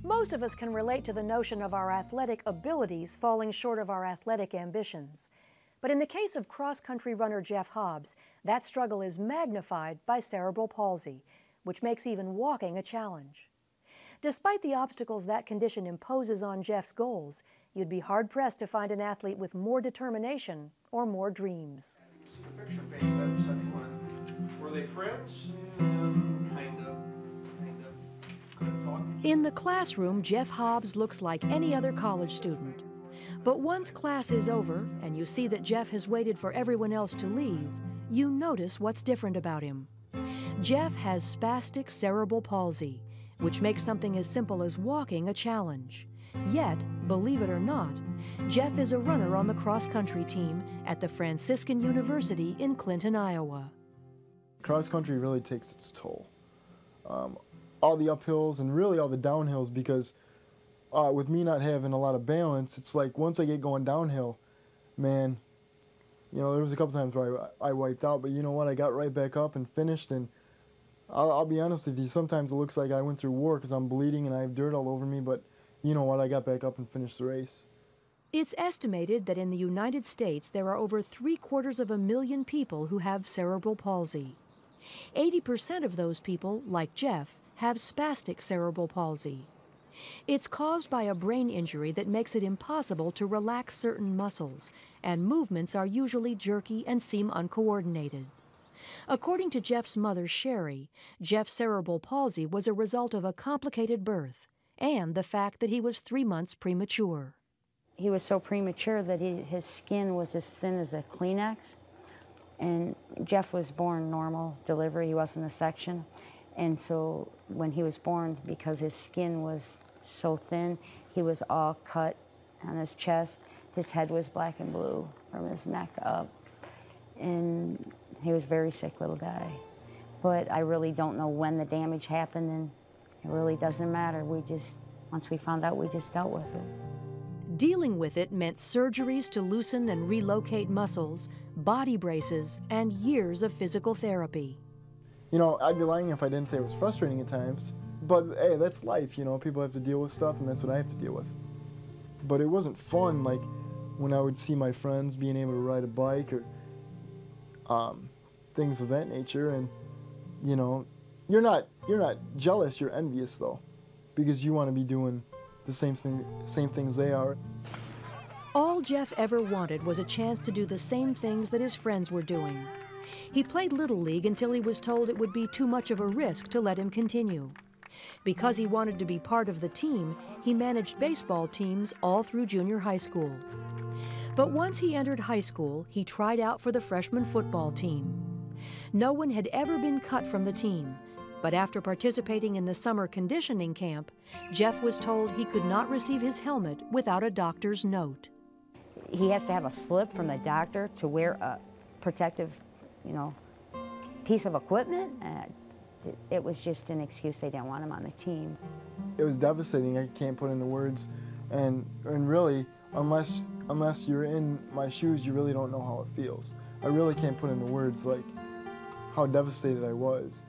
Most of us can relate to the notion of our athletic abilities falling short of our athletic ambitions. But in the case of cross-country runner Jeff Hobbs, that struggle is magnified by cerebral palsy, which makes even walking a challenge. Despite the obstacles that condition imposes on Jeff's goals, you'd be hard-pressed to find an athlete with more determination or more dreams. The picture page, that second one. Were they friends? Kind of. Couldn't talk. In the classroom, Jeff Hobbs looks like any other college student. But once class is over and you see that Jeff has waited for everyone else to leave, you notice what's different about him. Jeff has spastic cerebral palsy, which makes something as simple as walking a challenge. Yet, believe it or not, Jeff is a runner on the cross-country team at the Franciscan University in Clinton, Iowa. Cross-country really takes its toll. All the uphills and really all the downhills, because with me not having a lot of balance, it's like once I get going downhill, man, you know, there was a couple times where I wiped out, but you know what, I got right back up and finished, and I'll be honest with you, sometimes it looks like I went through war because I'm bleeding and I have dirt all over me, but you know what, I got back up and finished the race. It's estimated that in the United States there are over 750,000 people who have cerebral palsy. 80% of those people, like Jeff, have spastic cerebral palsy. It's caused by a brain injury that makes it impossible to relax certain muscles, and movements are usually jerky and seem uncoordinated. According to Jeff's mother, Sherry, Jeff's cerebral palsy was a result of a complicated birth and the fact that he was 3 months premature. He was so premature that his skin was as thin as a Kleenex, and Jeff was born normal delivery. He wasn't a section, and so when he was born, because his skin was so thin, he was all cut on his chest. His head was black and blue from his neck up, and he was a very sick little guy. But I really don't know when the damage happened, and it really doesn't matter. Once we found out, we just dealt with it. Dealing with it meant surgeries to loosen and relocate muscles, body braces, and years of physical therapy. You know, I'd be lying if I didn't say it was frustrating at times, but hey, that's life, you know, people have to deal with stuff, and that's what I have to deal with. But it wasn't fun, like when I would see my friends being able to ride a bike or things of that nature, and you know, you're not jealous, you're envious though, because you want to be doing the same things they are. All Jeff ever wanted was a chance to do the same things that his friends were doing. He played Little League until he was told it would be too much of a risk to let him continue. Because he wanted to be part of the team, he managed baseball teams all through junior high school. But once he entered high school, he tried out for the freshman football team. No one had ever been cut from the team, but after participating in the summer conditioning camp, Jeff was told he could not receive his helmet without a doctor's note. He has to have a slip from the doctor to wear a protective, you know, piece of equipment. It was just an excuse. They didn't want him on the team. It was devastating. I can't put into words, and really, unless you're in my shoes, you really don't know how it feels. I really can't put into words like how devastated I was.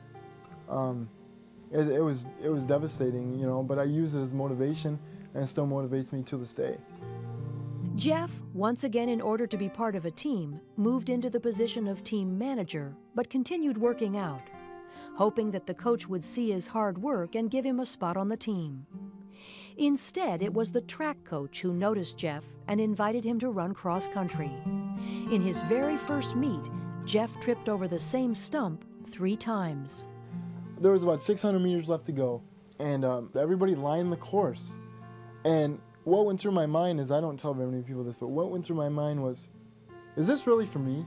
It was devastating, you know, but I use it as motivation, and it still motivates me to this day. Jeff, once again in order to be part of a team, moved into the position of team manager, but continued working out, hoping that the coach would see his hard work and give him a spot on the team. Instead, it was the track coach who noticed Jeff and invited him to run cross-country. In his very first meet, Jeff tripped over the same stump 3 times. There was about 600 meters left to go, and everybody lined the course. And what went through my mind is, I don't tell very many people this, but what went through my mind was, is this really for me?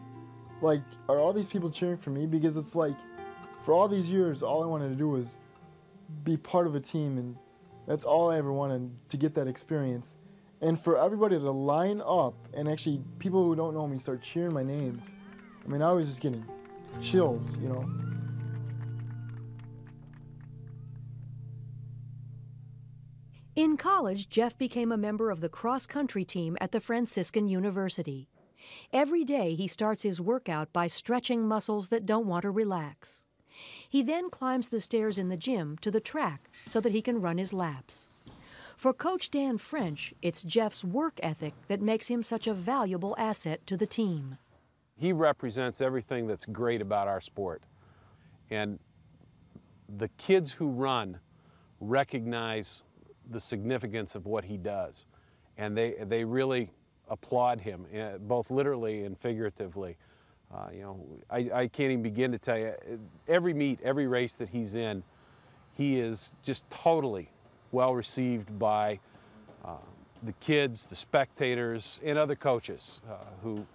Like, are all these people cheering for me? Because it's like, for all these years, all I wanted to do was be part of a team, and that's all I ever wanted, to get that experience. And for everybody to line up, and actually people who don't know me start cheering my names, I mean, I was just getting chills, you know. In college, Jeff became a member of the cross-country team at the Franciscan University. Every day, he starts his workout by stretching muscles that don't want to relax. He then climbs the stairs in the gym to the track so that he can run his laps. For Coach Dan French, it's Jeff's work ethic that makes him such a valuable asset to the team. He represents everything that's great about our sport. And the kids who run recognize the significance of what he does. And they really applaud him, both literally and figuratively. I can't even begin to tell you, every meet, every race that he's in, he is just totally well received by the kids, the spectators, and other coaches who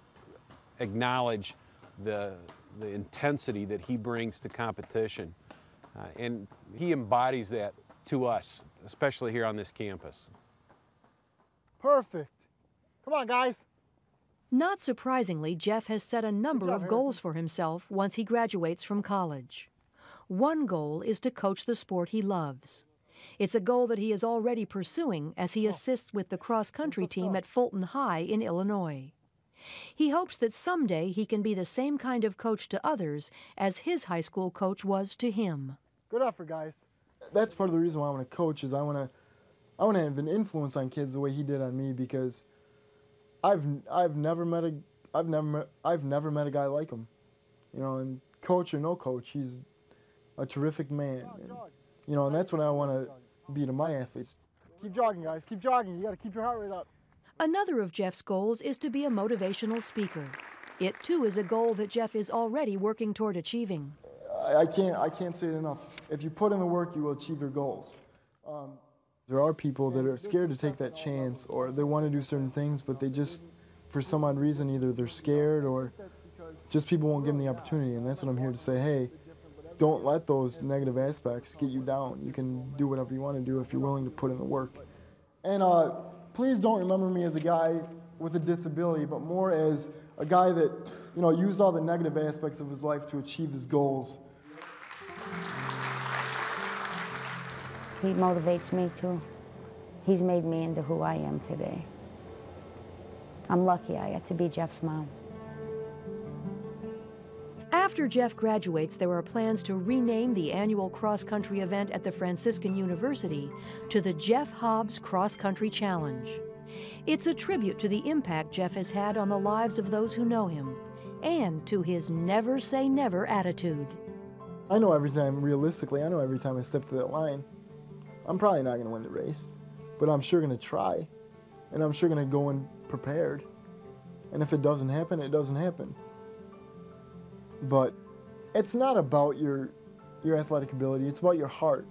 acknowledge the intensity that he brings to competition. And he embodies that to us, especially here on this campus. Perfect. Come on, guys. Not surprisingly, Jeff has set a number of goals for himself once he graduates from college. One goal is to coach the sport he loves. It's a goal that he is already pursuing as he assists with the cross-country team at Fulton High in Illinois. He hopes that someday he can be the same kind of coach to others as his high school coach was to him. Good effort, guys. That's part of the reason why I want to coach, is I want to have an influence on kids the way he did on me, because I've never met a guy like him. You know, and coach or no coach, he's a terrific man. And, and that's what I want to be to my athletes. Keep jogging, guys. Keep jogging. You got to keep your heart rate up. Another of Jeff's goals is to be a motivational speaker. It, too, is a goal that Jeff is already working toward achieving. I can't say it enough. If you put in the work, you will achieve your goals. There are people that are scared to take that chance, or they want to do certain things, but they just, for some odd reason, either they're scared or just people won't give them the opportunity. And that's what I'm here to say. Hey, don't let those negative aspects get you down. You can do whatever you want to do if you're willing to put in the work. And please don't remember me as a guy with a disability, but more as a guy that, used all the negative aspects of his life to achieve his goals. He motivates me too. He's made me into who I am today. I'm lucky I got to be Jeff's mom. After Jeff graduates, there are plans to rename the annual cross-country event at the Franciscan University to the Jeff Hobbs Cross Country Challenge. It's a tribute to the impact Jeff has had on the lives of those who know him, and to his never say never attitude. I know every time I step to that line, I'm probably not going to win the race, but I'm sure going to try, and I'm sure going to go in prepared. And if it doesn't happen, it doesn't happen. But it's not about your athletic ability, it's about your heart.